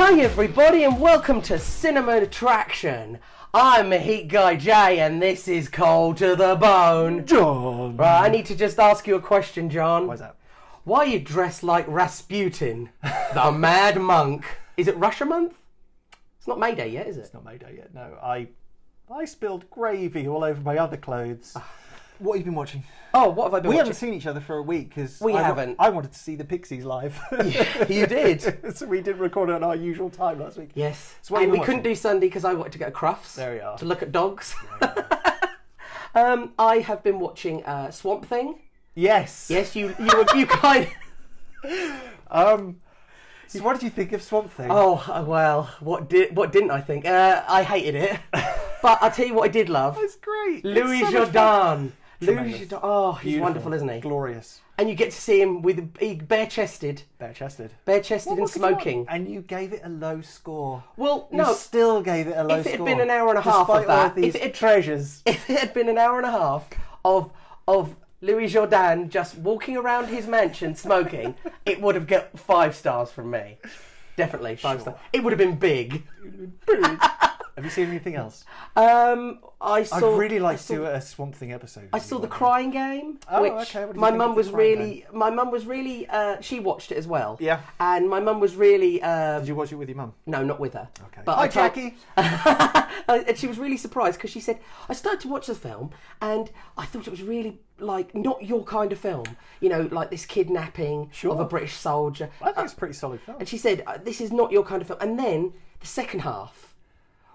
Hi everybody and welcome to Cinemattraction. I'm Heat Guy Jay and this is Cold to the Bone. John. Right, I need to just ask you a question, John. Why's that? Why are you dressed like Rasputin, the mad monk? Is it Russia month? It's not May Day yet, is it? It's not May Day yet, no. I spilled gravy all over my other clothes. What have you been watching? Oh, what have I been watching? We haven't seen each other for a week because I wanted to see the Pixies live. You did? So we didn't record at our usual time last week. Yes. So what and we couldn't do Sunday because I wanted to go to Crufts. There we are. To look at dogs. I have been watching Swamp Thing. Yes. Yes, you kind of... So what did you think of Swamp Thing? Oh, well, what didn't I think? I hated it. But I'll tell you what I did love. It's great. Louis it's so Jourdan. Tremendous. Louis Jourdan. Oh, he's Beautiful. wonderful, isn't he? Glorious. And you get to see him with bare-chested. Bare-chested. Bare-chested and smoking. And you gave it a low score. Well, You no. still gave it a low score. If it had been an hour and a half despite of that, all of these treasures. If it had been an hour and a half of Louis Jourdan just walking around his mansion smoking, it would have got 5 stars from me. Definitely 5 stars. It would have been big. Have you seen anything else? I'd really like to do a Swamp Thing episode. I saw The Crying Game, Oh, which okay. What did you my think mum of was The Crying really. My mum was really. She watched it as well. Yeah. And my mum was really. Did you watch it with your mum? No, not with her. Okay. But Hi, I tried- Jackie. And she was really surprised because she said, I started to watch the film and I thought it was really like not your kind of film. You know, like this kidnapping of a British soldier. I think it's a pretty solid film. And she said, this is not your kind of film. And then the second half,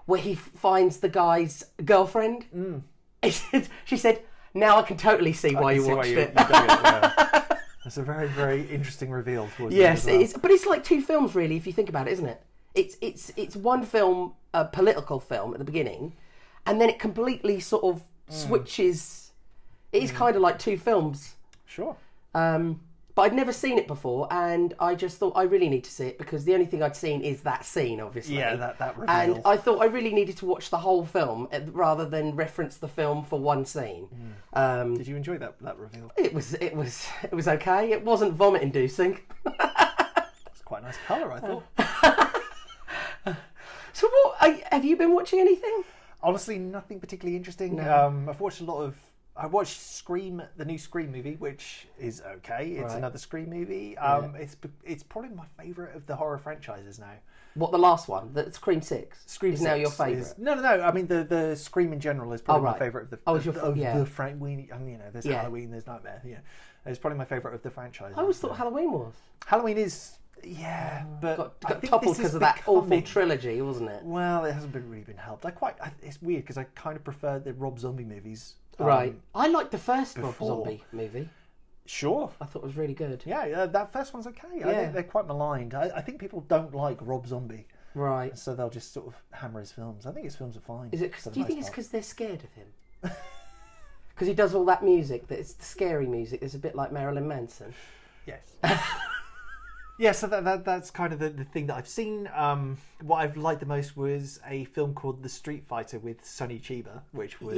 where he finds the guy's girlfriend, she said, now I can totally see why you watched it. That's a very, very interesting reveal towards the end Yes, as well. it is. But it's like 2 films, really, if you think about it, isn't it? It's one film, a political film at the beginning, and then it completely sort of switches. It is kind of like 2 films. Sure. But I'd never seen it before, and I just thought I really need to see it because the only thing I'd seen is that scene, obviously. Yeah, that reveal. And I thought I really needed to watch the whole film rather than reference the film for one scene. Did you enjoy that reveal? It was okay. It wasn't vomit-inducing. It's quite a nice colour, I thought. So, have you been watching anything? Honestly, nothing particularly interesting. No. I've watched a lot of. I watched Scream, the new Scream movie, which is okay. It's Right. another Scream movie. It's probably my favourite of the horror franchises now. What, the last one? The Scream 6? Scream is now 6 your favourite? No. I mean, the Scream in general is probably my favourite of the. The Frank. There's Halloween, there's Nightmare. Yeah, it's probably my favourite of the franchise. I always thought Halloween was. Halloween is. Yeah, but Got toppled because of that awful trilogy, wasn't it? Well, it hasn't really been helped. It's weird because I kind of prefer the Rob Zombie movies. Right. I liked the first Rob before. Zombie movie. Sure. I thought it was really good. Yeah, that first one's okay. I think they're quite maligned. I think people don't like Rob Zombie. Right. So they'll just sort of hammer his films. I think his films are fine. Do you think it's because they're scared of him? Because he does all that music, that it's the scary music. It's a bit like Marilyn Manson. Yes. Yeah, so that's kind of the thing that I've seen. What I've liked the most was a film called The Street Fighter with Sonny Chiba, which was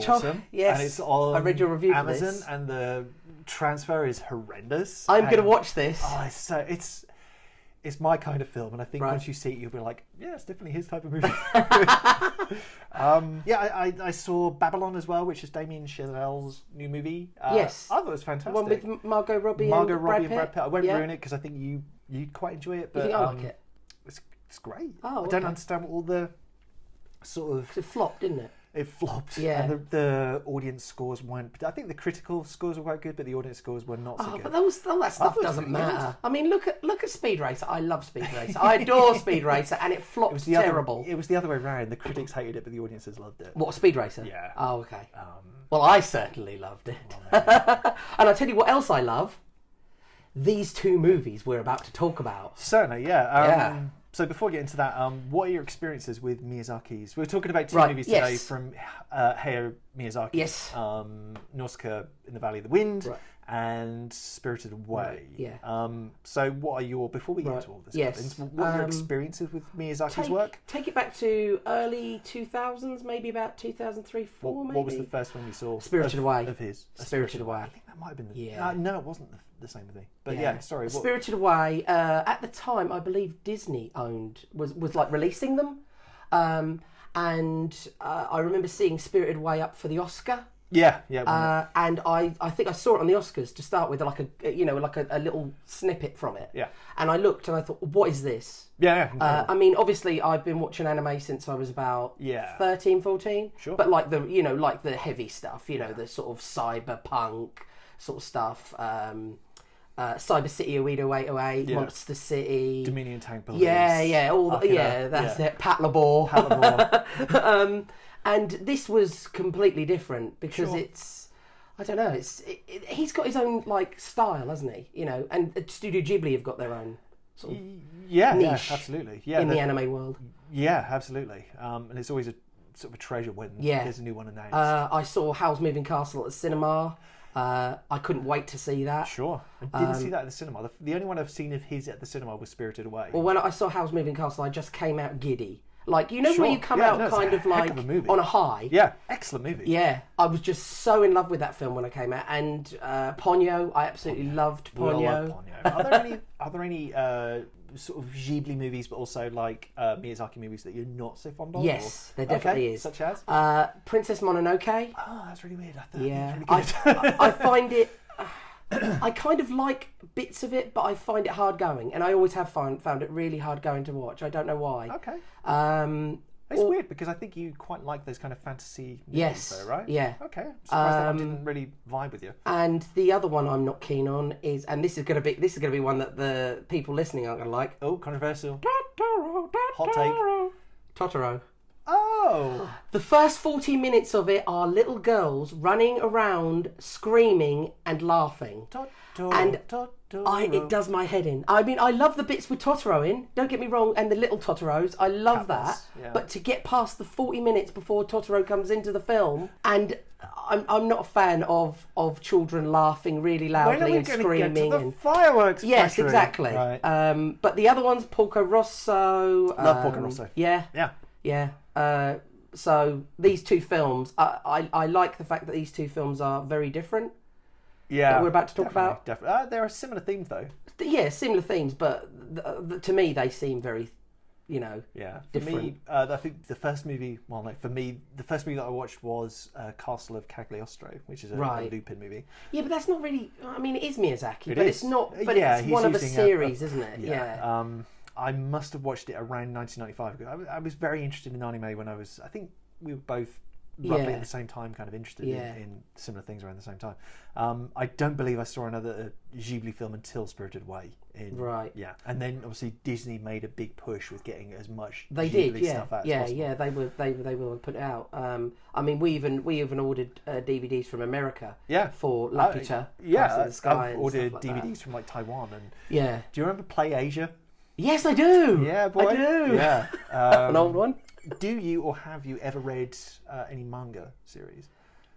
awesome. Yes, and it's on I read your review Amazon, for this. and the transfer is horrendous. I'm going to watch this. Oh, it's my kind of film, and I think once you see it, you'll be like, yeah, it's definitely his type of movie. I saw Babylon as well, which is Damien Chazelle's new movie. Yes, I thought it was fantastic. The one with Margot Robbie and Brad Pitt. I won't ruin it because I think you'd quite enjoy it. But you think I like it? It's great. Oh, I don't understand what all the sort of. It flopped, didn't it? It flopped. Yeah. And the audience scores weren't. I think the critical scores were quite good, but the audience scores were not so good. But all that stuff doesn't matter. I mean, look at Speed Racer. I love Speed Racer. I adore Speed Racer, and it flopped terrible. It was the other way around. The critics hated it, but the audiences loved it. What, Speed Racer? Yeah. Oh, okay. Well, I certainly loved it. And I'll tell you what else I love. These 2 movies we're about to talk about. Certainly, yeah. So before we get into that, what are your experiences with Miyazaki's? We're talking about 2 movies today from Hayao Miyazaki. Yes. Nausicaä in the Valley of the Wind and Spirited Away. Yeah. So what are your, before we get into all this, Yes. what are your experiences with Miyazaki's work? Take it back to early 2000s, maybe about 2003, 4 maybe. What was the first one you saw? Spirited Away. Of his? Spirited Away. I think that might have been the... Yeah. No, it wasn't the same thing. But yeah, sorry. Spirited Away, at the time, I believe Disney was like releasing them. And I remember seeing Spirited Away up for the Oscar. Yeah. And I think I saw it on the Oscars to start with, like a little snippet from it. Yeah. And I looked and I thought, what is this? Yeah. I mean, obviously, I've been watching anime since I was about 13, 14. Sure. But like the heavy stuff, the sort of cyberpunk sort of stuff. Cyber City 0808, Monster City, Dominion Tank Police. That's it. Patlabor. And this was completely different because I don't know. He's got his own like style, hasn't he? And Studio Ghibli have got their own sort of niche, absolutely, in the anime world. Yeah, absolutely. And it's always a sort of a treasure when there's a new one announced. I saw Howl's Moving Castle at the cinema. I couldn't wait to see that. Sure. I didn't see that at the cinema. The only one I've seen of his at the cinema was Spirited Away. Well, when I saw Howl's Moving Castle, I just came out giddy. Like, where you come out kind of like on a high. Yeah, excellent movie. Yeah, I was just so in love with that film when I came out. And Ponyo, I absolutely loved Ponyo. We all love Ponyo. Are there any sort of Ghibli movies, but also like Miyazaki movies that you're not so fond of? Yes, there definitely is. Such as? Princess Mononoke. Oh, that's really weird. I thought yeah, it was really good. I find it... I kind of like bits of it, but I find it hard going, and I always have found it really hard going to watch. I don't know why. Okay. It's weird because I think you quite like those kind of fantasy movies, though, right? Yeah. Okay. I'm surprised that one didn't really vibe with you. And the other one I'm not keen on is, and this is going to be one that the people listening aren't going to like. Oh, controversial. Totoro. Hot take. Totoro. Oh! The first 40 minutes of it are little girls running around, screaming and laughing. It does my head in. I mean, I love the bits with Totoro in, don't get me wrong, and the little Totoros, I love that. Yeah. But to get past the 40 minutes before Totoro comes into the film, and I'm not a fan of children laughing really loudly and screaming. Get to the fireworks Yes, factory. exactly. Right. But the other ones, Porco Rosso. Love Porco Rosso. Yeah. So these two films, I like the fact that these two films are very different. Yeah, that we're about to talk about. Definitely. There are similar themes, though. Yeah, similar themes, but to me they seem very, different. For me, I think the first movie. Well, for me, the first movie that I watched was Castle of Cagliostro, which is a Lupin movie. Yeah, but that's not really. I mean, it is Miyazaki, but it's not. But it's he's one of a using series, isn't it? Yeah. I must have watched it around 1995. I was very interested in anime when I think we were both roughly at the same time kind of interested in similar things around the same time. I don't believe I saw another Ghibli film until Spirited Away. Right. Yeah. And then obviously Disney made a big push with getting as much Ghibli stuff out as possible. Yeah, they will put it out. I mean, we even ordered DVDs from America for Laputa. I've ordered DVDs from like Taiwan. And do you remember Play Asia? Yes, I do. Yeah, boy. I do. Yeah. An old one. Do you or have you ever read any manga series?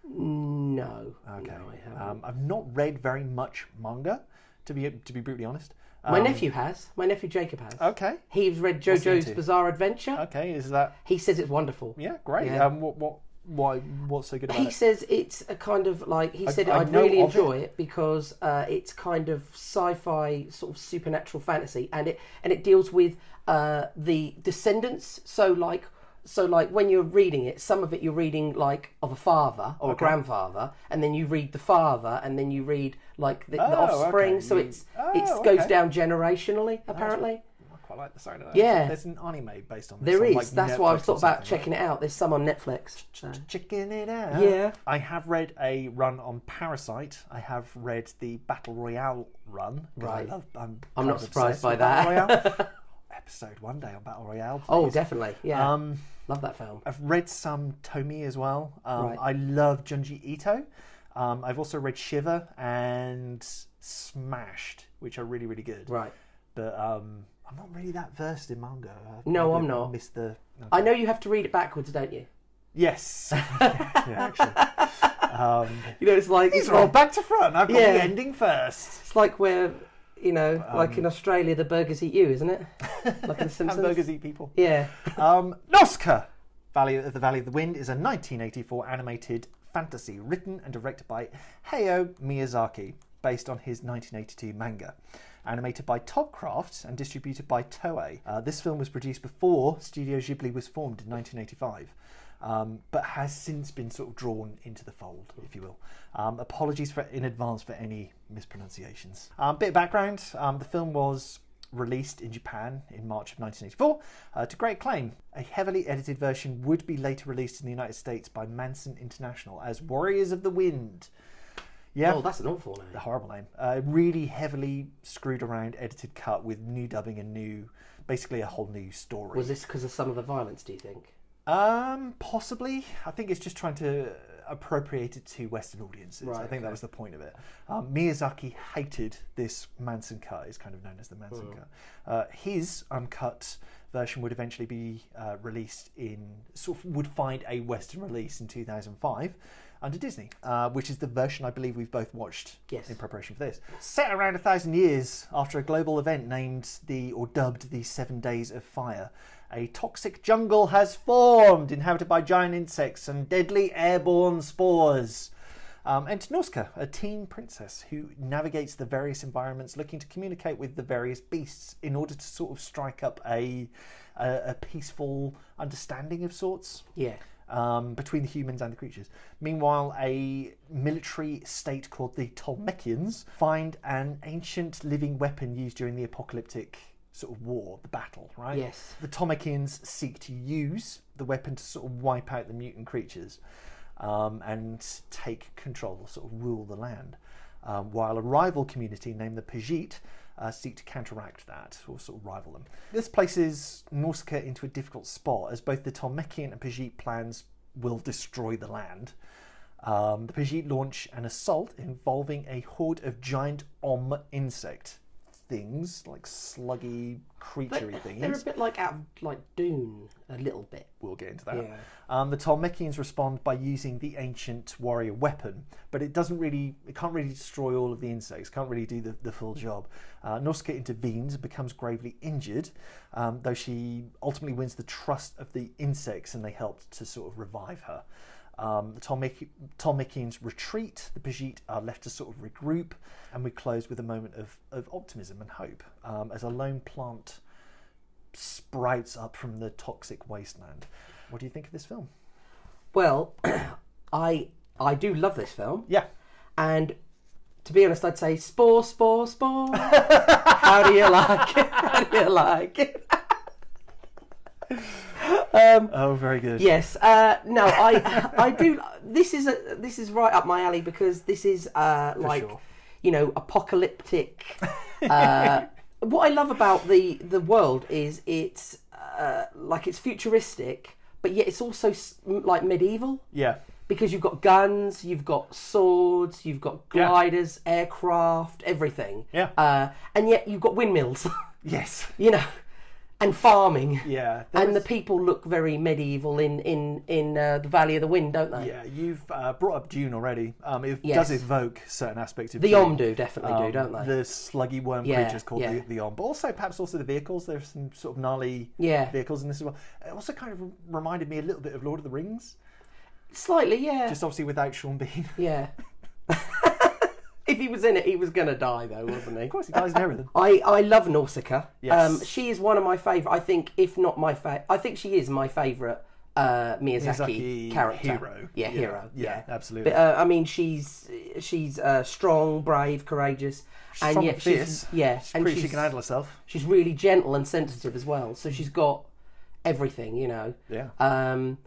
No. Okay. No, I haven't. I've not read very much manga, to be brutally honest. My nephew has. My nephew Jacob has. Okay. He's read JoJo's Bizarre Adventure. Okay, is that? He says it's wonderful. Yeah, great. Yeah. What's so good about it? He says it's a kind of like I'd really enjoy it because it's kind of sci-fi sort of supernatural fantasy, and it deals with the descendants. So like when you're reading it, some of it you're reading like of a father or a grandfather, and then you read the father, and then you read like the offspring. Okay. So it goes down generationally apparently. I quite like the sound of that. Yeah. There's an anime based on this. There is. Like That's Netflix why I thought about right? checking it out. There's some on Netflix. Checking it out. Yeah. I have read a run on Parasite. I have read the Battle Royale run. Right. I'm not surprised by that. Episode one day on Battle Royale. Please. Oh, definitely. Yeah. Love that film. I've read some Tomy as well. Right. I love Junji Ito. I've also read Shiver and Smashed, which are really, really good. Right. But I'm not really that versed in manga. No, I'm not. I know you have to read it backwards, don't you? Yes. yeah, actually. It's like these are all back to front. I've got the ending first. It's like where, like in Australia, the burgers eat you, isn't it? Like in The Simpsons. Hamburgers eat people. Yeah. Nausicaä, the Valley of the Wind, is a 1984 animated fantasy written and directed by Hayao Miyazaki, based on his 1982 manga. Animated by Topcraft and distributed by Toei. This film was produced before Studio Ghibli was formed in 1985, but has since been sort of drawn into the fold, if you will. Apologies in advance for any mispronunciations. Bit of background, the film was released in Japan in March of 1984 to great acclaim. A heavily edited version would be later released in the United States by Manson International as Warriors of the Wind. Yeah. Oh, that's an awful name. A horrible name. Really heavily screwed around edited cut with new dubbing and basically a whole new story. Was this because of some of the violence, do you think? Possibly. I think it's just trying to appropriate it to Western audiences. Right, I think that was the point of it. Miyazaki hated this Manson cut. It's kind of known as the Manson cut. His uncut version would eventually be released would find a Western release in 2005 under Disney, which is the version I believe we've both watched in preparation for this. Set around 1,000 years after a global event dubbed the 7 Days of Fire, a toxic jungle has formed, inhabited by giant insects and deadly airborne spores. Enter Nausicaä, a teen princess who navigates the various environments looking to communicate with the various beasts in order to sort of strike up a peaceful understanding of sorts. Yeah. Between the humans and the creatures. Meanwhile, a military state called the Tolmekians find an ancient living weapon used during the apocalyptic sort of war, the battle, right? Yes. The Tolmekians seek to use the weapon to sort of wipe out the mutant creatures and take control, sort of rule the land. While a rival community named the Pajit seek to counteract that, or sort of rival them. This places Nausicaä into a difficult spot, as both the Tolmekian and Pajit plans will destroy the land. The Pajit launch an assault involving a horde of giant insect things, like sluggy, creaturey things. They're a bit like out of Dune, a little bit. We'll get into that. Yeah. The Tolmekians respond by using the ancient warrior weapon, but it can't really destroy all of the insects, can't really do the full job. Nausicaä intervenes and becomes gravely injured, though she ultimately wins the trust of the insects and they help to sort of revive her. The Tolmekians retreat, the Pajit are left to sort of regroup, and we close with a moment of optimism and hope as a lone plant sprouts up from the toxic wasteland. What do you think of this film? Well, I do love this film. Yeah. And to be honest, I'd say spore. How do you like it? How do you like it? Very good. Yes. No, I do. This is right up my alley because this is apocalyptic. What I love about the world is it's futuristic, but yet it's also like medieval. Yeah. Because you've got guns, you've got swords, you've got gliders, aircraft, everything. Yeah. And yet you've got windmills. Yes. And farming. Yeah. The people look very medieval in the Valley of the Wind, don't they? Yeah, you've brought up Dune already. It does evoke certain aspects of the Dune. do, definitely do, don't they? The sluggy worm creatures called the Om. But also, perhaps also the vehicles. There's some sort of gnarly vehicles in this as well. It also kind of reminded me a little bit of Lord of the Rings. Slightly, yeah. Just obviously without Sean Bean. Yeah. If he was in it, he was going to die, though, wasn't he? Of course, he dies in everything. I love Nausicaä. Yes. She is one of my favourite. I think, if not my favourite, I think she is my favourite Miyazaki character. Hero. Yeah, hero. Yeah, absolutely. But, she's strong, brave, courageous, and yet fierce. She's pretty. She can handle herself. She's really gentle and sensitive as well. So she's got everything, Yeah. And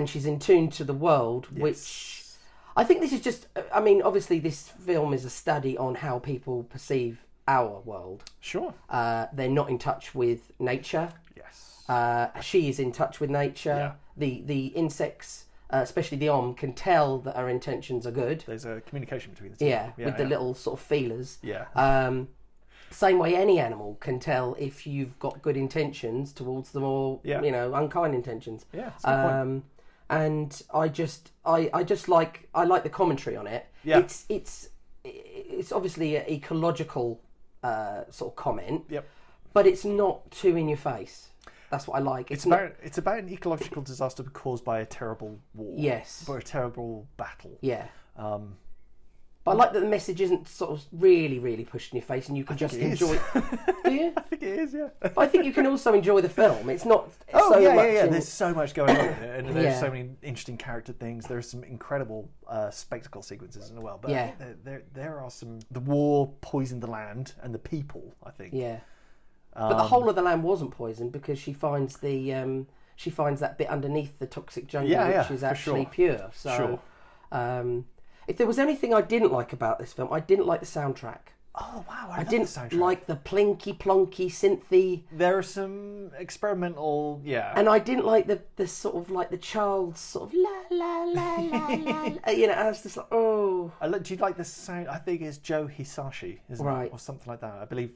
she's in tune to the world, which. I think this is just, obviously this film is a study on how people perceive our world. Sure. They're not in touch with nature. Yes. She is in touch with nature. Yeah. The insects, especially the Om, can tell that her intentions are good. There's a communication between the two. Yeah, with the little sort of feelers. Yeah. Same way any animal can tell if you've got good intentions towards them or, unkind intentions. Yeah, that's a good point. and I like the commentary on it. Yeah. It's obviously an ecological sort of comment. Yep. But it's not too in your face. That's what I like. It's about an ecological disaster caused by a terrible war. Yes. Or a terrible battle. Yeah. But I like that the message isn't sort of really, really pushed in your face, and you can just enjoy. Do you? I think it is, yeah. But I think you can also enjoy the film. It's not. Yeah. There's so much going on in it, and there's so many interesting character things. There's some incredible spectacle sequences as well. But I think there are some. The war poisoned the land and the people, I think. Yeah. But the whole of the land wasn't poisoned because she finds that bit underneath the toxic jungle, which is actually pure. So, if there was anything I didn't like about this film, I didn't like the soundtrack. Oh wow! I didn't like the plinky plonky synthy. There are some experimental, and I didn't like the sort of like the child's sort of la la la la la. You know, I was just like, oh. Do you like the sound? I think it's Joe Hisashi, isn't it, or something like that? I believe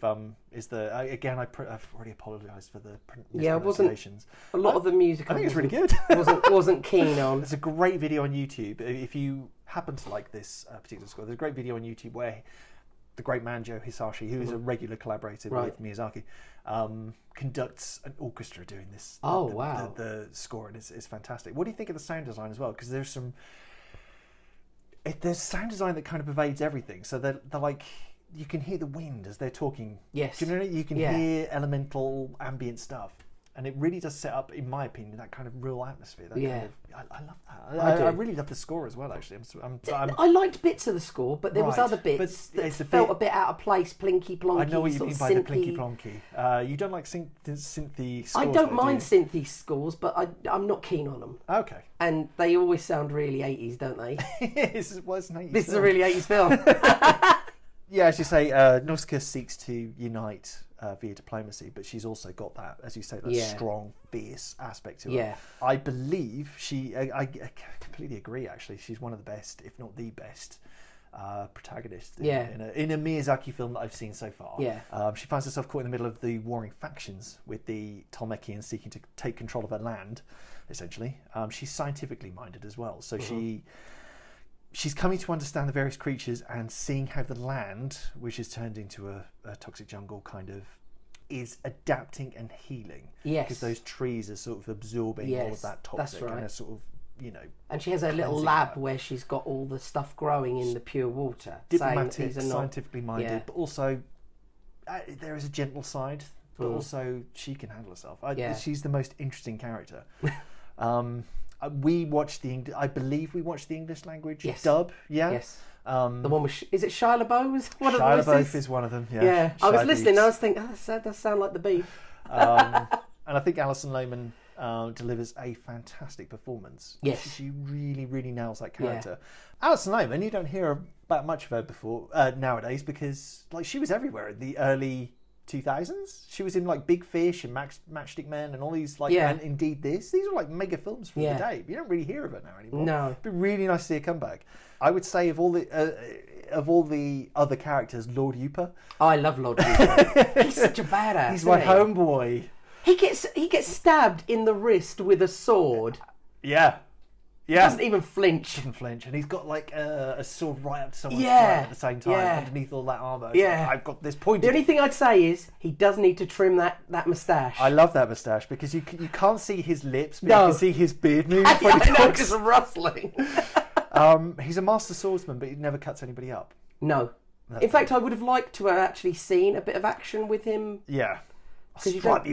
is the again. I've already apologised for the mispronunciations. A lot of the music. I think it's really good. wasn't keen on. There's a great video on YouTube if you happen to like this particular score. There's a great video on YouTube where the great man Joe Hisashi, who is a regular collaborator with Miyazaki, conducts an orchestra doing this. Wow! The score, and it's fantastic. What do you think of the sound design as well? Because there's sound design that kind of pervades everything. So they're like, you can hear the wind as they're talking. Yes. Do you know what I mean? You can hear elemental ambient stuff. And it really does set up, in my opinion, that kind of real atmosphere. That kind of, I love that. I really love the score as well, actually. I liked bits of the score, but there was other bits that felt a bit out of place, plinky plonky. I know what you mean by the plinky plonky. You don't like synthy scores? I don't mind synthy scores, but I'm not keen on them. Okay. And they always sound really 80s, don't they? This is an 80s This is a really 80s film. Yeah, as you say, Nausicaä seeks to unite via diplomacy, but she's also got that, as you say, that strong, fierce aspect to her. I believe I completely agree, actually. She's one of the best, if not the best, protagonist in a Miyazaki film that I've seen so far. She finds herself caught in the middle of the warring factions with the Tolmekians seeking to take control of her land, essentially. She's scientifically minded as well, so she's coming to understand the various creatures and seeing how the land, which is turned into a toxic jungle, kind of is adapting and healing. Yes. Because those trees are sort of absorbing all of that toxic and are sort of, And she has a little lab where she's got all the stuff growing in the pure water. Diplomatic, scientifically minded, but also there is a gentle side, but also she can handle herself. She's the most interesting character. We watched I believe we watched the English language dub. Yeah. Yes. The one with is it Shia LaBeouf? Shia LaBeouf is one of them. Yeah. I was listening. I was thinking, that does sound like the beef. And I think Alison Lohman delivers a fantastic performance. Yes. She really, really nails that character. Alison Lohman, you don't hear about much of her before nowadays because she was everywhere in the early 2000s. She was in Big Fish and Matchstick Men and all these and Indeed This. These were mega films from the day. You don't really hear of her now anymore. No. It'd be really nice to see her come back. I would say of all the other characters, Lord Yupa. I love Lord Yupa. He's such a badass. He's my homeboy. He gets stabbed in the wrist with a sword. Yeah. He doesn't even flinch. And he's got a sword right up to someone's throat at the same time, underneath all that armour. I've got this point. The only thing I'd say is he does need to trim that moustache. I love that moustache because you can't see his lips, but you can see his beard move. Just rustling. He's a master swordsman, but he never cuts anybody up. No. In fact, I would have liked to have actually seen a bit of action with him. Yeah. You don't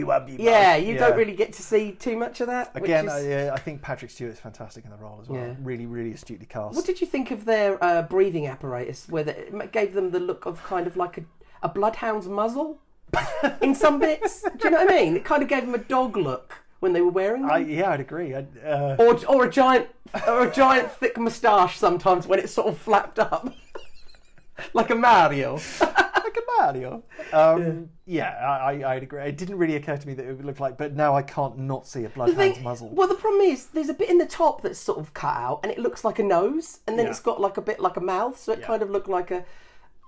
really get to see too much of that. Again, I think Patrick Stewart's fantastic in the role as well. Yeah. Really, really astutely cast. What did you think of their breathing apparatus, where it gave them the look of kind of like a bloodhound's muzzle in some bits? Do you know what I mean? It kind of gave them a dog look when they were wearing them. I'd agree. Or a giant thick moustache sometimes when it's sort of flapped up, like a Mario. Mario. I'd agree. It didn't really occur to me that it would look like, but now I can't not see a bloodhound's muzzle. Well, the problem is there's a bit in the top that's sort of cut out, and it looks like a nose, and then it's got a bit like a mouth, so it kind of looked like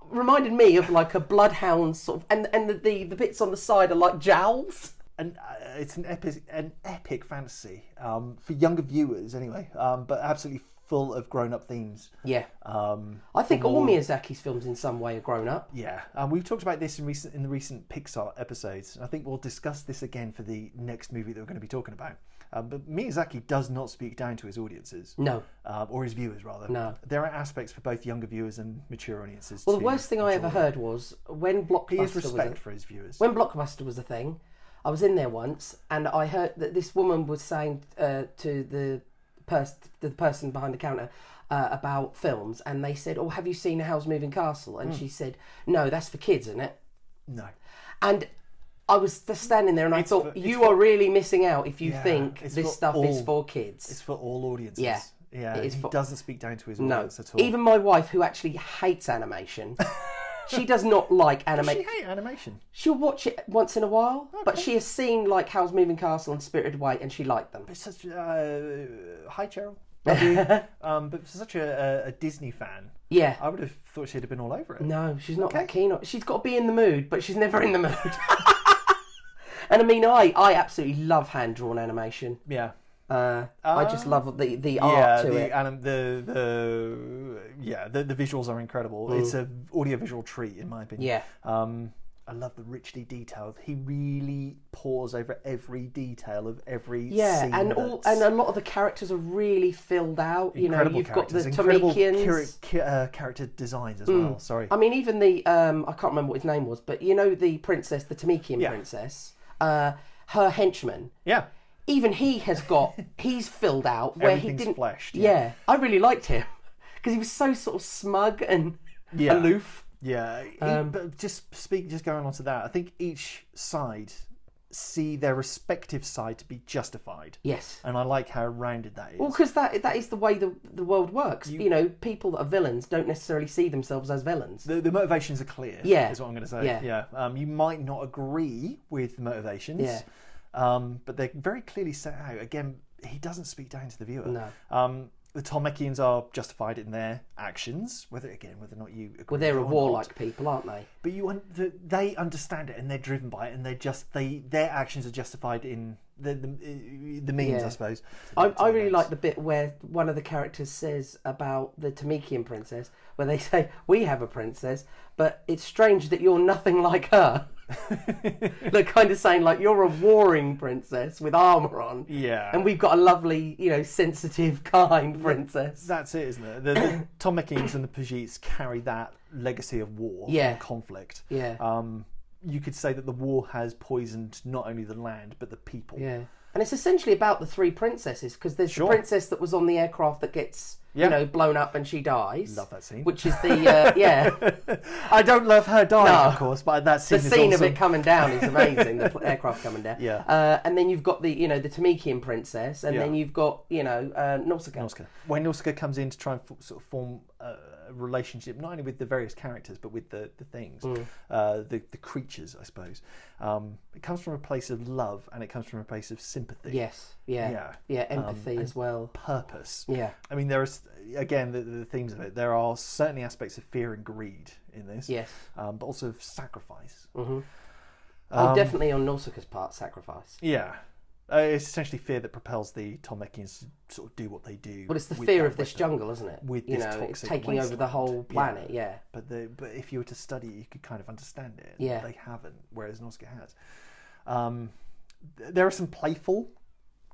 reminded me of like a bloodhound sort of, and the bits on the side are like jowls. it's an epic fantasy for younger viewers anyway, but absolutely full of grown-up themes. Yeah. I think all Miyazaki's films in some way are grown up. Yeah. We've talked about this in the recent Pixar episodes. And I think we'll discuss this again for the next movie that we're going to be talking about. But Miyazaki does not speak down to his audiences. No. Or his viewers, rather. No. There are aspects for both younger viewers and mature audiences. Well, the worst thing I ever heard was when Blockbuster he has respect for his viewers. When Blockbuster was a thing, I was in there once and I heard that this woman was saying to the person behind the counter about films, and they said, "Oh, have you seen Howl's Moving Castle?" And she said, "No, that's for kids, isn't it?" No. And I was just standing there, and I thought, you are really missing out if you think this stuff is for kids. It's for all audiences. Yeah. Yeah. He doesn't speak down to his audience at all. Even my wife, who actually hates animation. She does not like animation. Does she hate animation? She'll watch it once in a while, but she has seen like Howl's Moving Castle and Spirited Away, and she liked them. It's such hi Cheryl, love you. But for such a Disney fan, yeah, I would have thought she'd have been all over it. No, she's not that keen on. She's got to be in the mood, but she's never in the mood. And I mean, I absolutely love hand drawn animation. Yeah. I just love the art to it. The visuals are incredible. It's an audiovisual treat, in my opinion. Yeah. I love the richly detailed. He really pours over every detail of every scene. And a lot of the characters are really filled out. Incredible You've got the incredible Tomekians. character designs as well. Sorry. I mean, even the I can't remember what his name was, but the princess, the Tomekian princess, her henchman. Yeah. Even he's filled out where he didn't. Fleshed, yeah, I really liked him because he was so sort of smug and aloof. Yeah, but just going on to that, I think each side see their respective side to be justified. Yes, and I like how rounded that is. Well, because that is the way the world works. People that are villains don't necessarily see themselves as villains. The motivations are clear. Yeah, is what I'm going to say. Yeah. You might not agree with the motivations. Yeah. But they're very clearly set out. Again, he doesn't speak down to the viewer. No. The Tomekians are justified in their actions, whether or not you agree. Well, they're a warlike people, aren't they? But they understand it and they're driven by it, and their actions are justified in the means, I suppose. I really like the bit where one of the characters says about the Tomekian princess, where they say, "We have a princess, but it's strange that you're nothing like her." They're kind of saying like, you're a warring princess with armour on, and we've got a lovely, sensitive, kind princess. That's it, isn't it? The Tomekians and the Pajits carry that legacy of war and conflict. You could say that the war has poisoned not only the land but the people. Yeah, and it's essentially about the three princesses, because there's the princess that was on the aircraft that gets blown up and she dies. Love that scene. Which is the I don't love her dying, of course, but that scene. The scene awesome. of it coming down is amazing. The aircraft coming down. Yeah. And then you've got the the Tomekian princess, and then you've got Nausicaä. When Nausicaä comes in to try and sort of form a relationship, not only with the various characters but with the things, the creatures, I suppose. It comes from a place of love, and it comes from a place of sympathy. Yes. Yeah. Empathy as well. Purpose. Yeah. I mean, there is, again, the themes of it. There are certainly aspects of fear and greed in this. Yes. But also of sacrifice. Mm-hmm. Definitely on Nausicaa's part, sacrifice. Yeah. It's essentially fear that propels the Tomekians to sort of do what they do. Well, it's the fear of this jungle, isn't it? With this toxic it's taking over the whole planet. Yeah. But if you were to study it, you could kind of understand it. Yeah. They haven't, whereas Nausicaä has. There are some playful,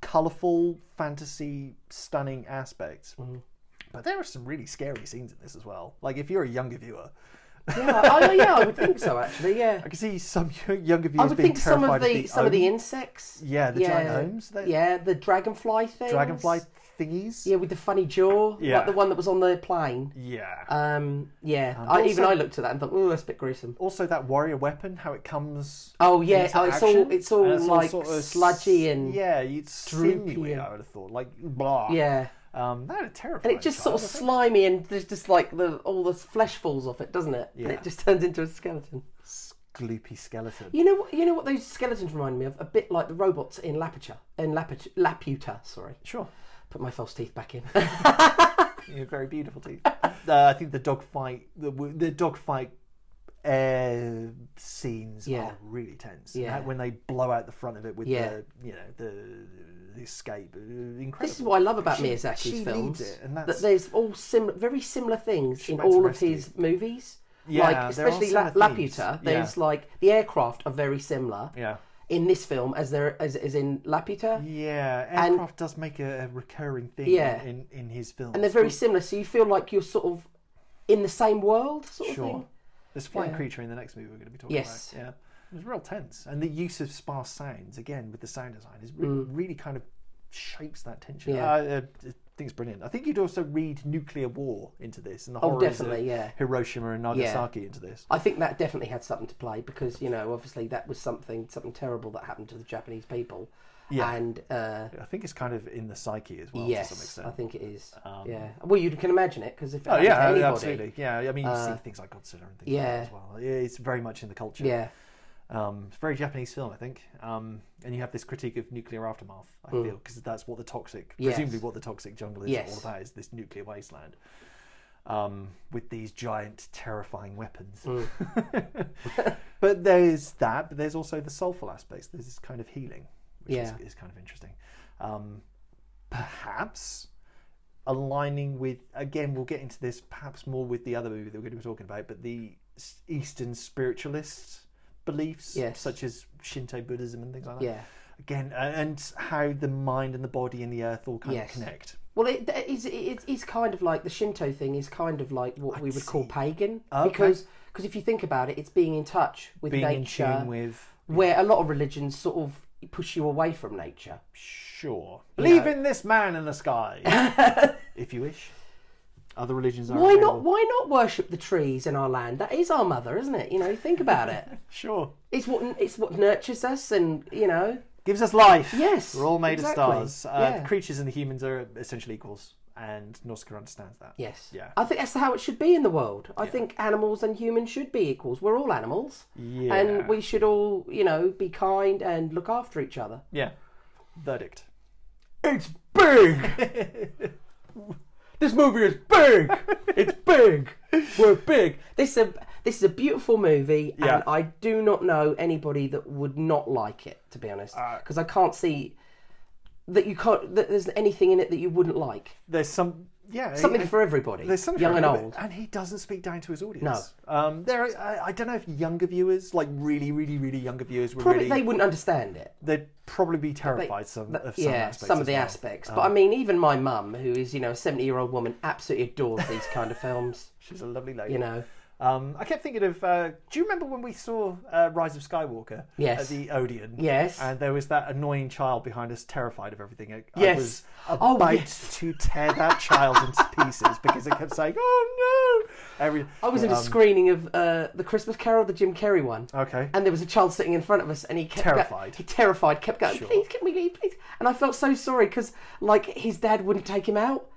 colourful, fantasy, stunning aspects, but there are some really scary scenes in this as well. Like, if you're a younger viewer. I would think so, actually. Yeah, I can see some younger viewers being terrified of some of the insects. Yeah, the giant ohms. The dragonfly things. Dragonfly thingies. Yeah, with the funny jaw. Yeah. Like the one that was on the plane. Yeah. I looked at that and thought, oh, that's a bit gruesome. Also, that warrior weapon, how it comes. Oh yeah, it's all like sort of sludgy and it's sinewy. I would have thought, like blah. Yeah. That terrifying. And it just sort of slimy, and there's just like all the flesh falls off it, doesn't it? Yeah. And it just turns into a skeleton. Gloopy skeleton. You know what those skeletons remind me of? A bit like the robots in Laputa. Sorry. Sure. Put my false teeth back in. You have very beautiful teeth. I think the dogfight air scenes are really tense. Yeah. When they blow out the front of it with the escape, incredible. This is what I love about Miyazaki's films. Leads it, and that there's all very similar things in meant to all of rescue. his movies. Yeah, like especially Laputa. There's like the aircraft are very similar. Yeah. In this film, as in Laputa. Yeah, aircraft does make a recurring thing in his films. And they're very similar, so you feel like you're sort of in the same world, sort of thing. There's a flying creature in the next movie we're going to be talking about. Yeah. It was real tense. And the use of sparse sounds, again, with the sound design, is really kind of shapes that tension. Yeah. I think it's brilliant. I think you'd also read nuclear war into this and the horrors of Hiroshima and Nagasaki into this. I think that definitely had something to play because, obviously that was something terrible that happened to the Japanese people. Yeah. And I think it's kind of in the psyche as well, yes, to some extent. I think it is. Well, you can imagine it because if it happened to anybody... absolutely. Yeah, I mean, you see things like Godzilla and things like that as well. It's very much in the culture. Yeah. It's a very Japanese film, I think. And you have this critique of nuclear aftermath, I feel, because that's what presumably what the toxic jungle is all about, is this nuclear wasteland. With these giant, terrifying weapons. But there's that, but there's also the soulful aspects. There's this kind of healing, which is kind of interesting. Perhaps aligning with, again, we'll get into this perhaps more with the other movie that we're going to be talking about, but the Eastern spiritualist beliefs, such as Shinto Buddhism and things like that. Yeah. Again, and how the mind and the body and the earth all kind of connect. Well, it's kind of like the Shinto thing is kind of like what we would call pagan, okay. because if you think about it, it's being in touch with nature, in tune with where a lot of religions sort of push you away from nature. Sure, believe in this man in the sky, if you wish. Other religions are available. Why not worship the trees in our land? That is our mother, isn't it? Think about it. Sure. It's what nurtures us, and gives us life. Yes. We're all made of stars. The creatures and the humans are essentially equals, and Nausicaä understands that. Yes. Yeah. I think that's how it should be in the world. I think animals and humans should be equals. We're all animals. Yeah. And we should all, be kind and look after each other. Yeah. Verdict. It's big. This movie is big. It's big. We're big. This is a beautiful movie, and I do not know anybody that would not like it, to be honest, because I can't see that there's anything in it that you wouldn't like. There's something for everybody. There's something young and old, and he doesn't speak down to his audience. No, I don't know if younger viewers, like really, really, really younger viewers, they wouldn't understand it. They'd probably be terrified of some aspects. Some of the aspects. But I mean, even my mum, who is a 70-year-old woman, absolutely adores these kind of films. She's a lovely lady. I kept thinking of. Do you remember when we saw Rise of Skywalker at the Odeon? Yes. And there was that annoying child behind us, terrified of everything. Yes. I was about to tear that child into pieces because it kept saying, "Oh no!" I was in a screening of the Christmas Carol, the Jim Carrey one. Okay. And there was a child sitting in front of us, and he kept terrified, kept going, Sure. "Please, can we leave, please?" And I felt so sorry because his dad wouldn't take him out,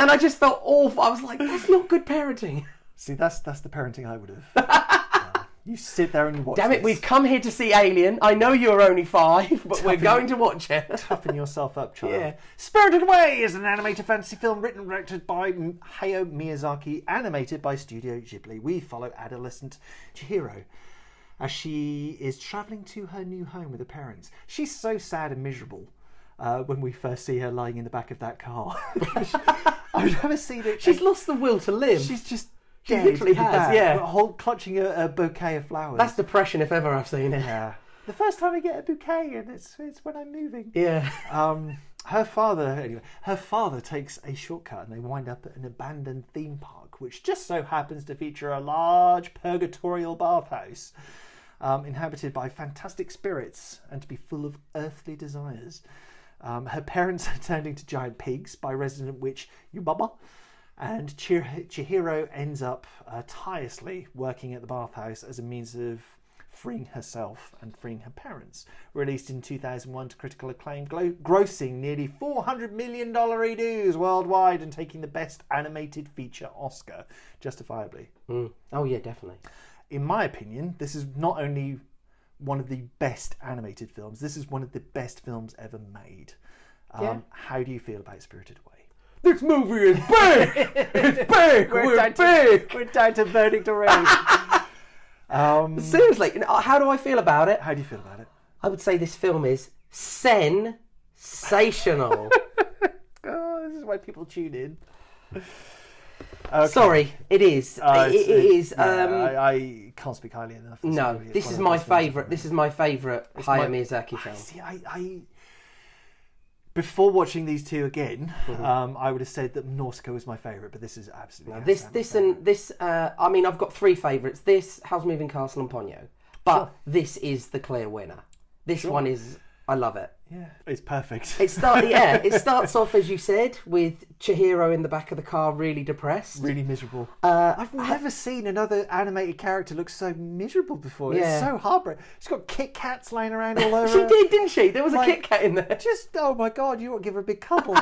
and I just felt awful. I was like, "That's not good parenting." See, that's the parenting I would have. You sit there and you watch. Damn it, we've come here to see Alien. I know you're only 5, but we're going to watch it. Toughen yourself up, child. Yeah. Spirited Away is an animated fantasy film written and directed by Hayao Miyazaki, animated by Studio Ghibli. We follow adolescent Chihiro as she is travelling to her new home with her parents. She's so sad and miserable when we first see her lying in the back of that car. I've never seen it. She's lost the will to live. She's just... She literally has, clutching a bouquet of flowers. That's depression if ever I've seen it. Yeah. The first time I get a bouquet, and it's when I'm moving. Yeah. Her father takes a shortcut, and they wind up at an abandoned theme park, which just so happens to feature a large purgatorial bathhouse, inhabited by fantastic spirits and to be full of earthly desires. Her parents are turned into giant pigs by resident witch Yubaba. And Chihiro ends up tirelessly working at the bathhouse as a means of freeing herself and freeing her parents. Released in 2001 to critical acclaim, grossing nearly $400 million redos worldwide and taking the Best Animated Feature Oscar, justifiably. Oh yeah, definitely. In my opinion, this is not only one of the best animated films, this is one of the best films ever made. How do you feel about Spirited Away? This movie is big! It's big! We're big! We're down to verdict already. Seriously, how do I feel about it? How do you feel about it? I would say this film is sensational. Oh, this is why people tune in. Okay. Sorry, it is. It is. I can't speak highly enough. This is my favourite. This is my favourite Hayao Miyazaki film. See, before watching these two again, I would have said that Nausicaä was my favourite, but this is absolutely this. I mean, I've got three favourites. This, Howl's Moving Castle, and Ponyo, but this is the clear winner. This one is. I love it. Yeah, it's perfect. It starts off, as you said, with Chihiro in the back of the car, really depressed, really miserable. I've never seen another animated character look so miserable before. It's so heartbreaking. She's got Kit Kats laying around all over. She did, didn't she? There was a Kit Kat in there. Just oh my god, you ought to give her a big cuddle.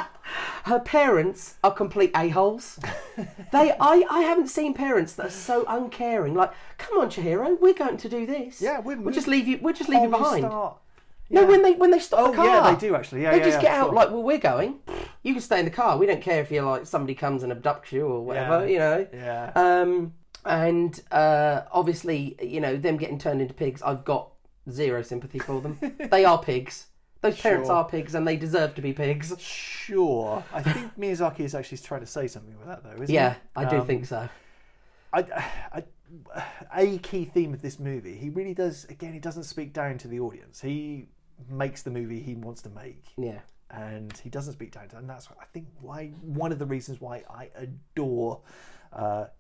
Her parents are complete a-holes. I haven't seen parents that are so uncaring. Like, come on, Chihiro, we're going to do this. Yeah, we'll just leave you. We'll just leave you behind. Yeah. No, when they stop the car. Yeah, they do actually. They just get out like, well, we're going. You can stay in the car. We don't care if you're like somebody comes and abducts you or whatever, you know. Yeah. And obviously, you know, them getting turned into pigs, I've got zero sympathy for them. They are pigs. Those parents are pigs, and they deserve to be pigs. Sure. I think Miyazaki is actually trying to say something with that, though, isn't he? Yeah, I do think so. A key theme of this movie, he really does. Again, he doesn't speak down to the audience. He makes the movie he wants to make. Yeah. And he doesn't speak down to, and that's I think one of the reasons why I adore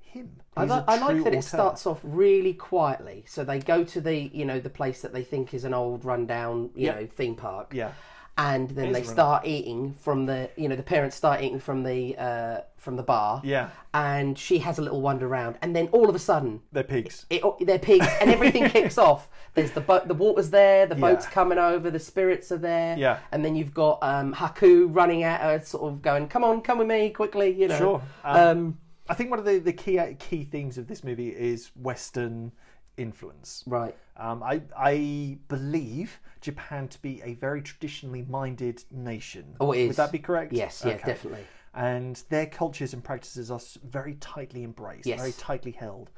him. I like that it starts off really quietly. So they go to the place that they think is an old rundown theme park. Yeah. And then they start eating from the parents start eating from the bar. Yeah. And she has a little wander around, and then all of a sudden they're pigs. They're pigs, and everything kicks off. There's the boat, the water's there, the boat's coming over, the spirits are there. Yeah. And then you've got Haku running at her, sort of going, "Come on, come with me quickly," you know. Sure. I think one of the key themes of this movie is Western influence. Right. I believe Japan to be a very traditionally minded nation. Oh, it is. Would that be correct? Yes, yeah, definitely. And their cultures and practices are very tightly embraced, very tightly held.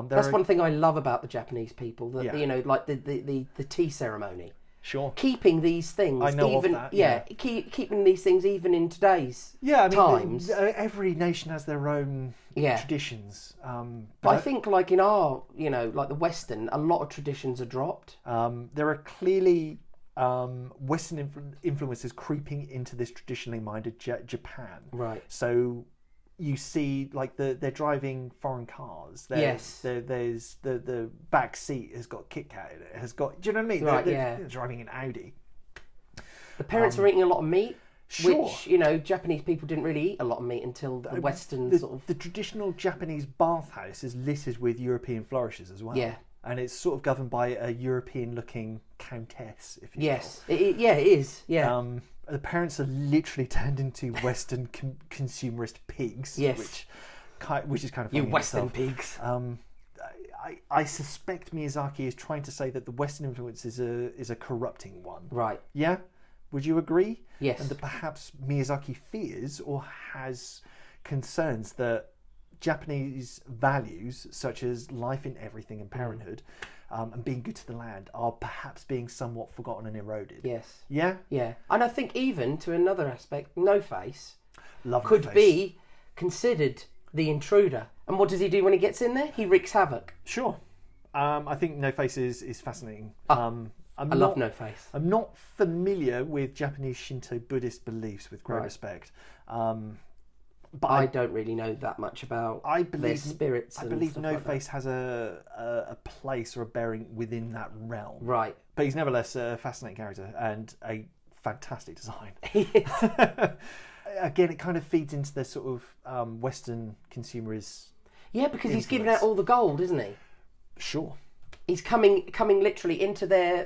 That's one thing I love about the Japanese people. That like the tea ceremony. Sure. Keeping these things, I know of that. Keeping these things even in today's times. Every nation has their own traditions. But I think, like in our, like the Western, a lot of traditions are dropped. There are clearly Western influences creeping into this traditionally minded Japan. Right. So you see, like they're driving foreign cars. There's the back seat has got Kit Kat in it. Has got. Do you know what I mean? Right. They're driving an Audi. The parents are eating a lot of meat. Sure. Which, Japanese people didn't really eat a lot of meat until the Western sort of... The traditional Japanese bathhouse is littered with European flourishes as well. Yeah. And it's sort of governed by a European-looking countess, if you will. Yes, it is, yeah. The parents are literally turned into Western consumerist pigs. Yes. Which is kind of funny. You Western pigs. I suspect Miyazaki is trying to say that the Western influence is a corrupting one. Right. Yeah? Would you agree? Yes. And that perhaps Miyazaki fears or has concerns that Japanese values, such as life in everything and parenthood, and being good to the land, are perhaps being somewhat forgotten and eroded. Yes. Yeah? Yeah. And I think even, to another aspect, No Face could No Face. Be considered the intruder. And what does he do when he gets in there? He wreaks havoc. Sure. I think No Face is fascinating. I love No Face. I'm not familiar with Japanese Shinto Buddhist beliefs with great respect. But I don't really know that much about their spirits. I believe No Face has a place or a bearing within that realm. Right. But he's nevertheless a fascinating character and a fantastic design. Again, it kind of feeds into the sort of Western consumerist. Yeah, because he's giving out all the gold, isn't he? Sure. He's coming literally into their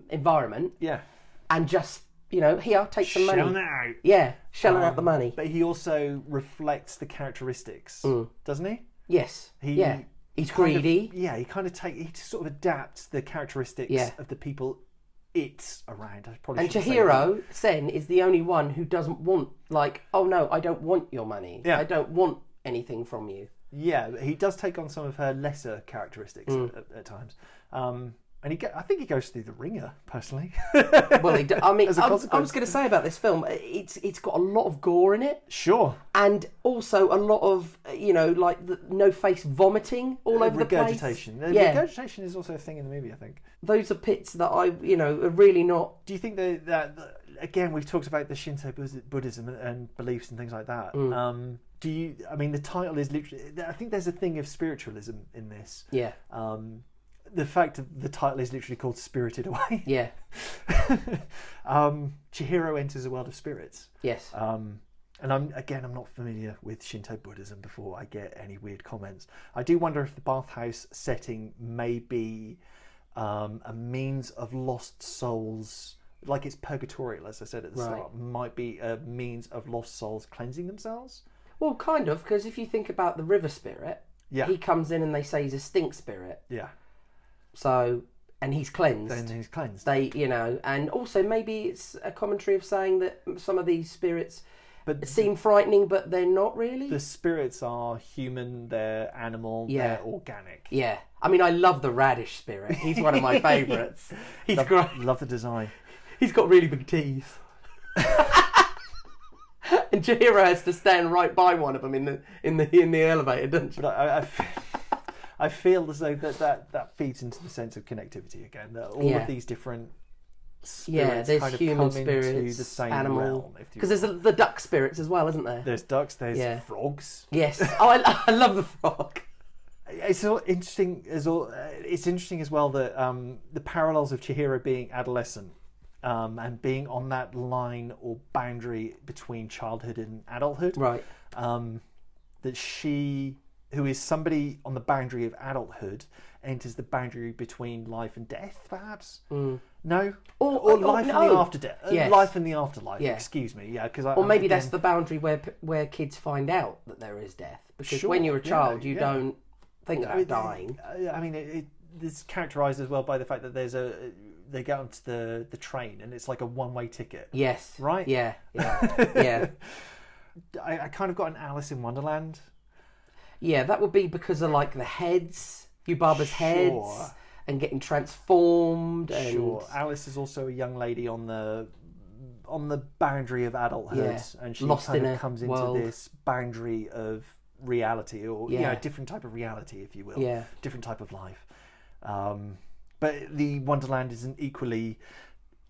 environment. Yeah. And just, here, take some money. Shelling out. Yeah, shelling out the money. But he also reflects the characteristics, doesn't he? Yes. He's greedy. He kind of he sort of adapts the characteristics of the people it's around. And Chihiro Sen is the only one who doesn't want, like, oh no, I don't want your money. Yeah. I don't want anything from you. Yeah, he does take on some of her lesser characteristics at times. And I think he goes through the ringer, personally. Well, I mean, I was going to say about this film, it's got a lot of gore in it. Sure. And also a lot of, like the no-face vomiting all over the place. Regurgitation. Regurgitation is also a thing in the movie, I think. Those are bits that are really not... Do you think that again, we've talked about the Shinto Buddhism and beliefs and things like that. The title is literally... I think there's a thing of spiritualism in this. Yeah. The fact that the title is literally called Spirited Away. Yeah. Chihiro enters a world of spirits. Yes. And I'm not familiar with Shinto Buddhism before I get any weird comments. I do wonder if the bathhouse setting may be a means of lost souls, like it's purgatorial, as I said at the start, might be a means of lost souls cleansing themselves. Well, kind of, because if you think about the river spirit, he comes in and they say he's a stink spirit. Yeah. So, and he's cleansed. Then he's cleansed. And also maybe it's a commentary of saying that some of these spirits seem frightening, but they're not really. The spirits are human, they're animal, they're organic. Yeah. I mean, I love the radish spirit. He's one of my favourites. He's great. Love the design. He's got really big teeth. And Chihiro has to stand right by one of them in the elevator, doesn't she? But I feel as though that feeds into the sense of connectivity again. That all of these different spirits there's kind of human come spirits, into the same animal. realm. Because there's the duck spirits as well, isn't there? There's ducks. There's frogs. Yes. Oh, I love the frog. It's interesting as well that the parallels of Chihiro being adolescent and being on that line or boundary between childhood and adulthood. Right. That she, who is somebody on the boundary of adulthood, enters the boundary between life and death, perhaps? No? Or life and the after death. Yes. Life and the afterlife, excuse me. Yeah, or maybe that's the boundary where kids find out that there is death. Because when you're a child, you don't think about dying. I mean, it's characterised as well by the fact that they get onto the train and it's like a one-way ticket. Yes. Right? Yeah. Yeah. I kind of got an Alice in Wonderland. Yeah, that would be because of like the heads, Yubaba's heads, and getting transformed. And... Sure. Alice is also a young lady on the boundary of adulthood, and she lost kind in of comes into this boundary of reality, or a different type of reality, if you will, different type of life. But the Wonderland is an equally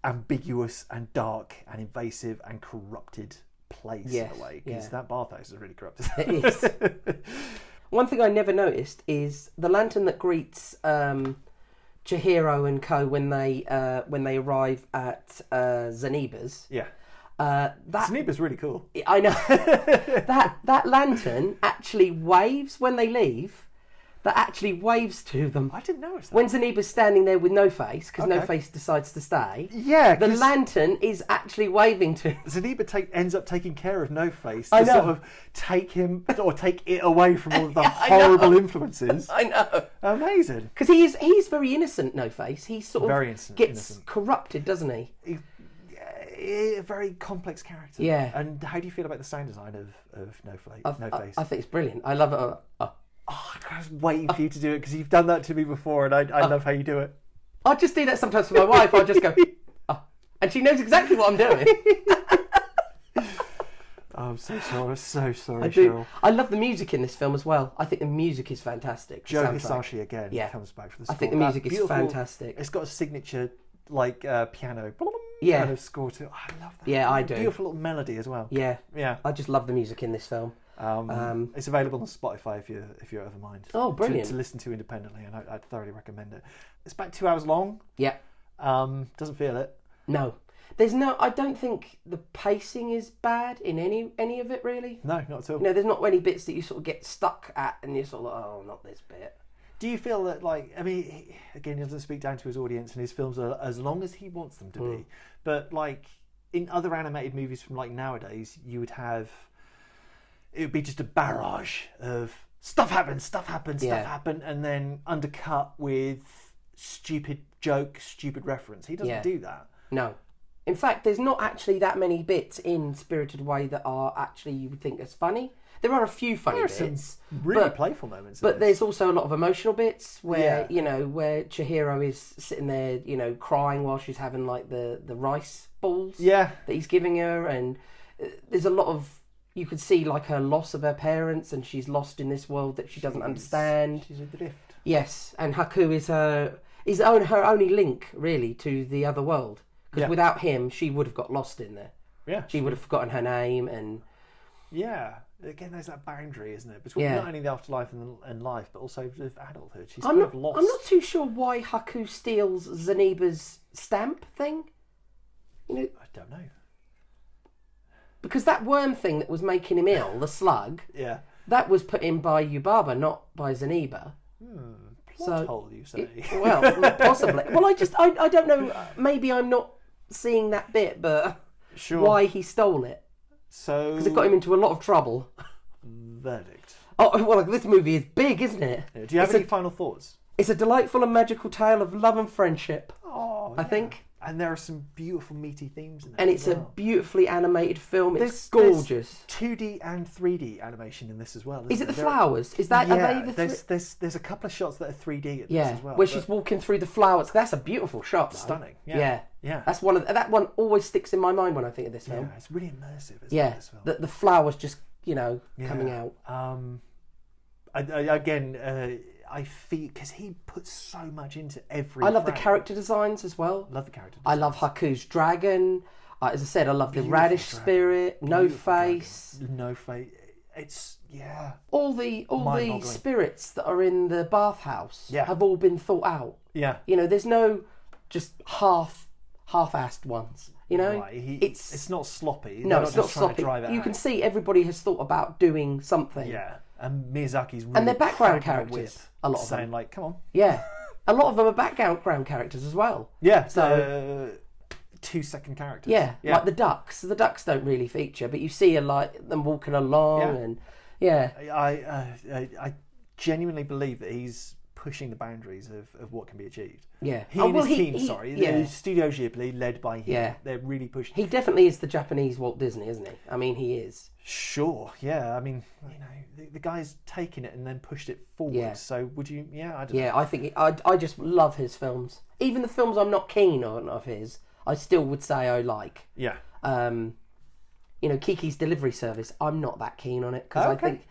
ambiguous and dark and invasive and corrupted place in a way, because that bathhouse is really corrupted. It is. One thing I never noticed is the lantern that greets Chihiro and co when they arrive at Zeniba's. Yeah. Zeniba's really cool. I know. that lantern actually waves when they leave. That actually waves to them. I didn't notice that. When Zeniba's standing there with No Face, because No Face decides to stay. Yeah, the lantern is actually waving to him. Zeniba ends up taking care of No Face to sort of take him or take it away from all of the horrible influences. I know. Amazing. Because he's very innocent, No Face. He sort of very gets corrupted, doesn't he? A very complex character. Yeah. And how do you feel about the sound design of No Face? I think it's brilliant. I love it. I was waiting for you to do it because you've done that to me before, and I love how you do it. I'll just do that sometimes for my wife. I'll just go, and she knows exactly what I'm doing. I'm so sorry, I Cheryl. I love the music in this film as well. I think the music is fantastic. Joe Hisashi again comes back for the score. I think the music is fantastic. It's got a signature piano kind of score to it. I love that. Yeah, I do. Beautiful little melody as well. Yeah. Yeah. I just love the music in this film. It's available on Spotify if you're ever mind. Oh, brilliant! To listen to independently, and I'd thoroughly recommend it. It's about 2 hours long. Yeah. Doesn't feel it. No. I don't think the pacing is bad in any of it really. No, not at all. No, there's not any bits that you sort of get stuck at, and you're sort of like, oh, not this bit. Do you feel that, like, I mean, again, he doesn't speak down to his audience, and his films are as long as he wants them to be. But like in other animated movies from like nowadays, it would be just a barrage of stuff happens, and then undercut with stupid joke, stupid reference. He doesn't do that. No. In fact, there's not actually that many bits in Spirited Away that are actually you would think as funny. There are a few funny bits. Some really playful moments. But there's also a lot of emotional bits where, where Chihiro is sitting there, crying while she's having like the rice balls that he's giving her. And there's a lot of, you could see like her loss of her parents and she's lost in this world that she doesn't understand. She's adrift. Yes. And Haku is her only link really to the other world. Because without him, she would have got lost in there. Yeah. She would have forgotten her name and... Yeah. Again, there's that boundary, isn't it? Between not only the afterlife and life, but also with adulthood. She's kind of lost. I'm not too sure why Haku steals Zeniba's stamp thing. I don't know. Because that worm thing that was making him ill, the slug, that was put in by Yubaba, not by Zeniba. Plot hole, you say? Well, possibly. Well, I don't know. Maybe I'm not seeing that bit, but why he stole it. So because it got him into a lot of trouble. Verdict. Oh well, this movie is big, isn't it? Yeah. Do you have any final thoughts? It's a delightful and magical tale of love and friendship. Oh, I think. And there are some beautiful meaty themes in it. And it's a beautifully animated film. It's gorgeous. There's 2D and 3D animation in this as well. Is it the flowers? Is that there's a couple of shots that are 3D at this as well. Where she's walking through the flowers. That's a beautiful shot. Though. Stunning. Yeah. That's that one always sticks in my mind when I think of this film. Yeah, it's really immersive. Isn't it, this film? The flowers just coming out. I feel because he puts so much into every. I love the character designs as well. Love the character. I love Haku's dragon. As I said, I love the radish spirit. No face. No face. It's all the spirits that are in the bathhouse have all been thought out. Yeah. There's no just half-assed ones. Right. It's not sloppy. No, it's not sloppy. You can see everybody has thought about doing something. Yeah. And Miyazaki's really and they're background characters. A lot of saying them. Like, come on. Yeah. A lot of them are background characters as well. Yeah. So 2-second characters. Yeah. Like the ducks. The ducks don't really feature, but you see them walking along I genuinely believe that he's pushing the boundaries of what can be achieved. Yeah. He and his team, the Studio Ghibli, led by him. Yeah. They're really pushing. He definitely is the Japanese Walt Disney, isn't he? I mean, he is. Sure, yeah. I mean, the guy's taken it and then pushed it forward. Yeah. So would you? Yeah, I don't know. I think I just love his films. Even the films I'm not keen on of his, I still would say I like. Yeah. Kiki's Delivery Service. I'm not that keen on it because I think,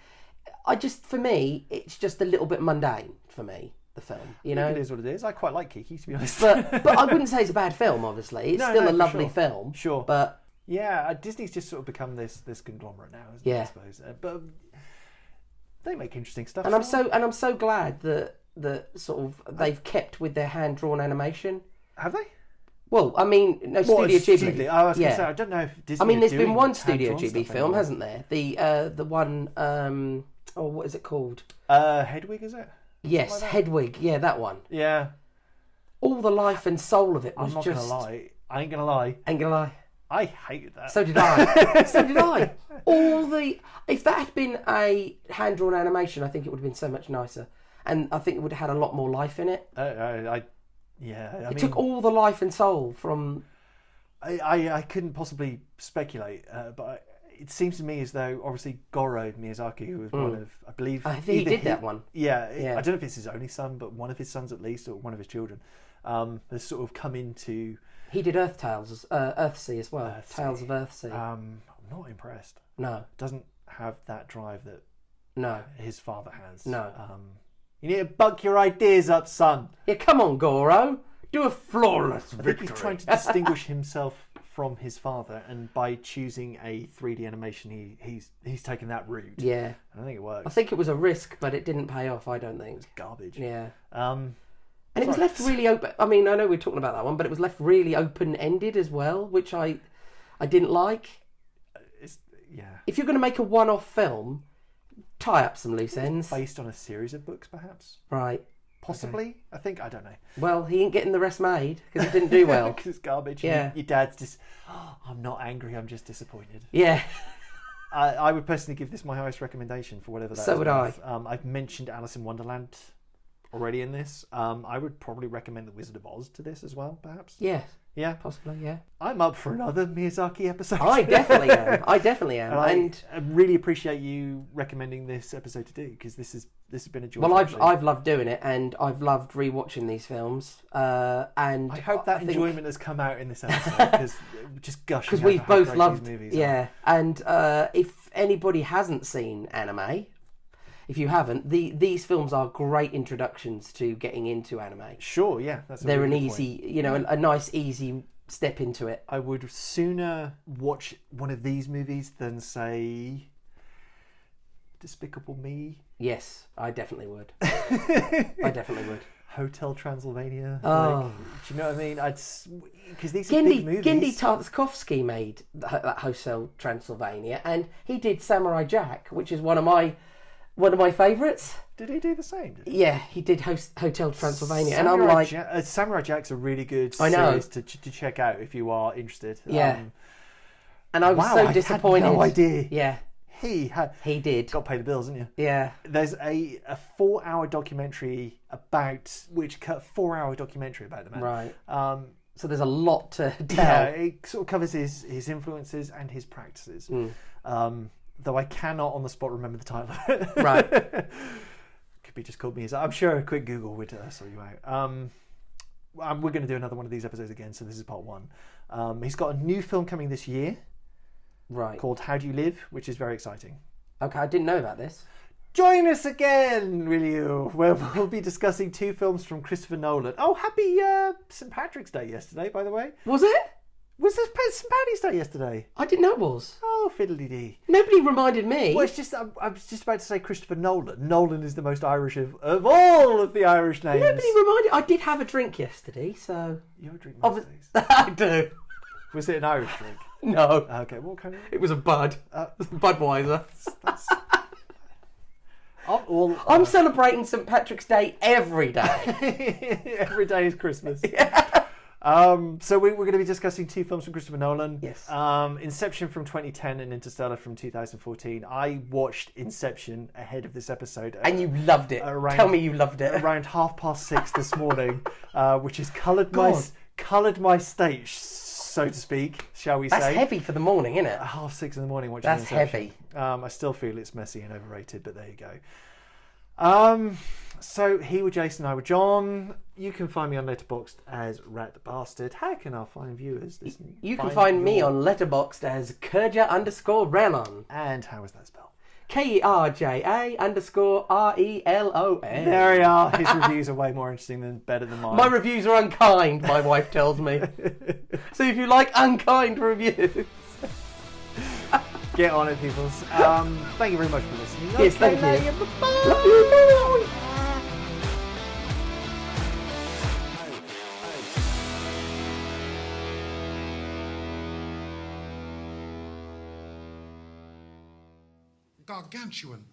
for me, it's just a little bit mundane for me. The film, It is what it is. I quite like Kiki, to be honest. But I wouldn't say it's a bad film. Obviously, it's still a lovely film. Sure, but. Yeah, Disney's just sort of become this conglomerate now, isn't it, I suppose. But they make interesting stuff. And I'm so glad that sort of they've kept with their hand drawn animation. Have they? Well, I mean, Studio Ghibli. I was going to say, I don't know if Disney. I mean, there's been one Studio Ghibli film, hasn't there? The one. What is it called? Hedwig, is it? Yes, like Hedwig. Yeah, that one. Yeah. All the life and soul of it was I'm not just. Gonna lie. I ain't gonna lie. Ain't gonna lie. I hated that. So did I. So did I. If that had been a hand-drawn animation, I think it would have been so much nicer, and I think it would have had a lot more life in it. It took all the life and soul from. I couldn't possibly speculate, but it seems to me as though obviously Goro Miyazaki, who was one of, I believe, I think he did that one. Yeah, I don't know if it's his only son, but one of his sons at least, or one of his children, has sort of come into. He did Earthsea as well. Tales of Earthsea. I'm not impressed. No. Doesn't have that drive that his father has. No. You need to bug your ideas up, son. Yeah, come on, Goro. Do a flawless victory. I think he's trying to distinguish himself from his father, and by choosing a 3D animation, he's taken that route. Yeah. I think it works. I think it was a risk, but it didn't pay off, I don't think. It was garbage. Yeah. And it was left really open. I mean, I know we're talking about that one, but it was left really open-ended as well, which I didn't like. If you're going to make a one-off film, tie up some loose ends. Based on a series of books, perhaps? Right. Possibly. Okay. I don't know. Well, he ain't getting the rest made because it didn't do well. Because it's garbage. Yeah. Your dad's just, I'm not angry, I'm just disappointed. Yeah. I would personally give this my highest recommendation for whatever that is. So would I. I've mentioned Alice in Wonderland already in this. I would probably recommend The Wizard of Oz to this as well, perhaps. Yes. Yeah. Possibly, yeah. I'm up for another Miyazaki episode. I definitely am. And I really appreciate you recommending this episode to do, because this has been a joy. Well, I've loved doing it, and I've loved rewatching these films. And I hope that enjoyment has come out in this episode, because just gushing because we've both loved these movies. Yeah, and if anybody hasn't seen anime, if you haven't, these films are great introductions to getting into anime. Sure, yeah, they're an easy, a nice easy step into it. I would sooner watch one of these movies than, say, Despicable Me. Yes, I definitely would. I definitely would. Hotel Transylvania. Oh. Do you know what I mean? Because these are big movies. Genndy Tartakovsky made that Hotel Transylvania, and he did Samurai Jack, which is one of my favourites. Did he do the same? Yeah, he did Hotel Transylvania, and I'm like, Samurai Jack's a really good series to check out if you are interested. Yeah, and I was so disappointed. I had no idea. Yeah, he did. Got to pay the bills, didn't you? Yeah. There's a 4-hour documentary about the man. Right. So there's a lot to tell. Yeah, it sort of covers his influences and his practices. Though I cannot on the spot remember the title of it. Right. Could be just called Miyazaki. I'm sure a quick Google would sort you out. We're going to do another one of these episodes again, so this is part 1. He's got a new film coming this year. Right. Called How Do You Live, which is very exciting. Okay, I didn't know about this. Join us again, will you? Where we'll be discussing 2 films from Christopher Nolan. Oh, happy St. Patrick's Day yesterday, by the way. Was it? Was this St. Paddy's Day yesterday? I didn't know it was. Oh, fiddly-dee. Nobody reminded me. Well, it's just, I was just about to say Christopher Nolan. Nolan is the most Irish of all of the Irish names. Nobody reminded. I did have a drink yesterday, so... You have a drink most days. I do. Was it an Irish drink? No. Okay, what kind of... It was a Bud. Budweiser. I'm celebrating St. Patrick's Day every day. Every day is Christmas. Yeah. So we're going to be discussing 2 films from Christopher Nolan. Yes. Inception from 2010 and Interstellar from 2014. I watched Inception ahead of this episode. And you loved it. Tell me you loved it. Around 6:30 this morning, which has coloured my state, so to speak, shall we say. That's heavy for the morning, isn't it? 6:30 in the morning watching That's Inception. heavy. I still feel it's messy and overrated, but there you go. So he was Jason, I was John. You can find me on Letterboxd as Rat Bastard. How can our fine viewers listen? You can find me on Letterboxd as Kerja_Relon. And how is that spelled? KERJA_RELON. There we are. His reviews are way more interesting than better than mine. My reviews are unkind, my wife tells me. So if you like unkind reviews, get on it, peoples. Thank you very much for listening. Yes, thank you. Love you. Gargantuan.